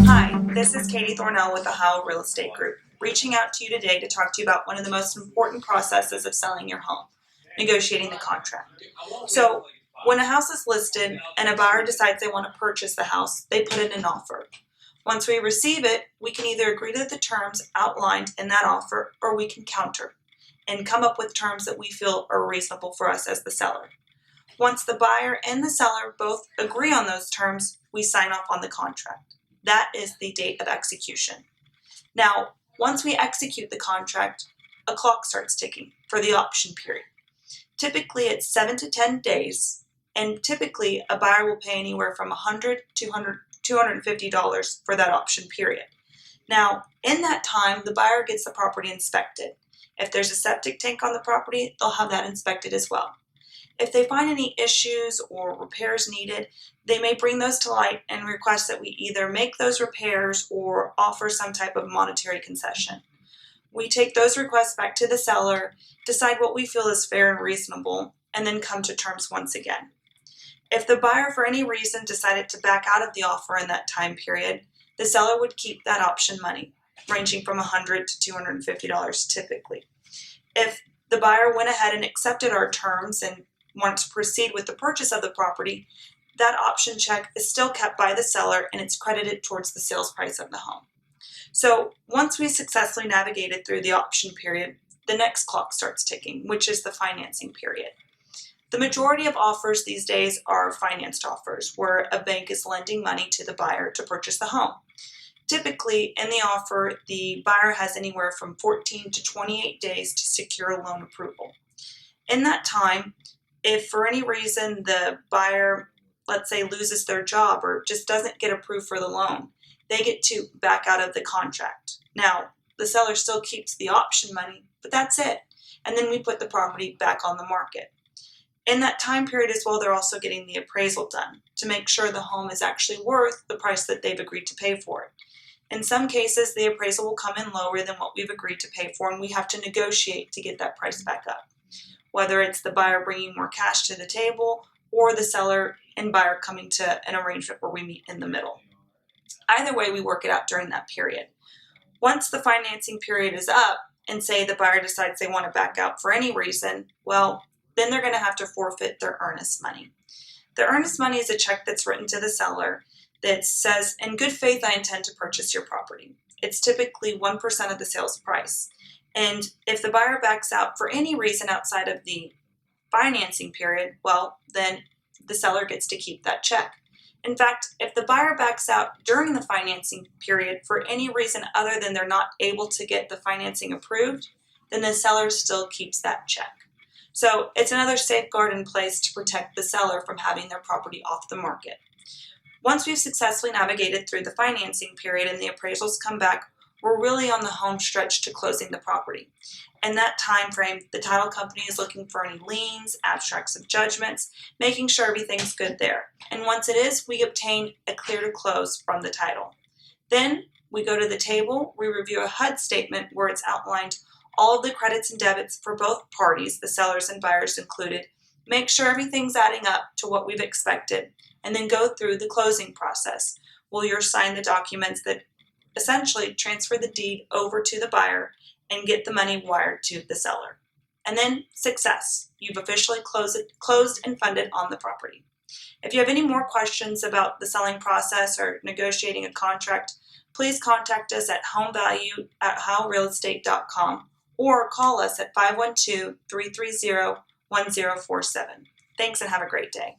Hi, this is Katie Thornell with the Heyl Real Estate Group, reaching out to you today to talk to you about one of the most important processes of selling your home, negotiating the contract. So, when a house is listed and a buyer decides they want to purchase the house, they put in an offer. Once we receive it, we can either agree to the terms outlined in that offer or we can counter and come up with terms that we feel are reasonable for us as the seller. Once the buyer and the seller both agree on those terms, we sign off on the contract. That is the date of execution. Now, once we execute the contract, a clock starts ticking for the option period. Typically, it's 7 to 10 days, and typically a buyer will pay anywhere from $100 to $250 for that option period. Now, in that time, the buyer gets the property inspected. If there's a septic tank on the property, they'll have that inspected as well. If they find any issues or repairs needed, they may bring those to light and request that we either make those repairs or offer some type of monetary concession. We take those requests back to the seller, decide what we feel is fair and reasonable, and then come to terms once again. If the buyer for any reason decided to back out of the offer in that time period, the seller would keep that option money, ranging from $100 to $250 typically. If the buyer went ahead and accepted our terms and wanted to proceed with the purchase of the property, that option check is still kept by the seller and it's credited towards the sales price of the home. So once we successfully navigated through the option period, the next clock starts ticking, which is the financing period. The majority of offers these days are financed offers, where a bank is lending money to the buyer to purchase the home. Typically, in the offer, the buyer has anywhere from 14 to 28 days to secure loan approval. In that time, if for any reason the buyer, let's say, loses their job or just doesn't get approved for the loan, they get to back out of the contract. Now, the seller still keeps the option money, but that's it. And then we put the property back on the market. In that time period as well, they're also getting the appraisal done to make sure the home is actually worth the price that they've agreed to pay for it. In some cases, the appraisal will come in lower than what we've agreed to pay for, and we have to negotiate to get that price back up. Whether it's the buyer bringing more cash to the table or the seller and buyer coming to an arrangement where we meet in the middle. Either way, we work it out during that period. Once the financing period is up and say the buyer decides they want to back out for any reason, well, then they're going to have to forfeit their earnest money. The earnest money is a check that's written to the seller that says, in good faith, I intend to purchase your property. It's typically 1% of the sales price. And if the buyer backs out for any reason outside of the financing period, well, then the seller gets to keep that check. In fact, if the buyer backs out during the financing period for any reason other than they're not able to get the financing approved, then the seller still keeps that check. So it's another safeguard in place to protect the seller from having their property off the market. Once we've successfully navigated through the financing period and the appraisals come back, we're really on the home stretch to closing the property. In that time frame, the title company is looking for any liens, abstracts of judgments, making sure everything's good there. And once it is, we obtain a clear to close from the title. Then we go to the table, we review a HUD statement where it's outlined all of the credits and debits for both parties, the sellers and buyers included, make sure everything's adding up to what we've expected, and then go through the closing process. We'll sign the documents that essentially transfer the deed over to the buyer and get the money wired to the seller. And then success. You've officially closed and funded on the property. If you have any more questions about the selling process or negotiating a contract, please contact us at homevalue@heylrealestate.com or call us at 512-330-1047. Thanks and have a great day.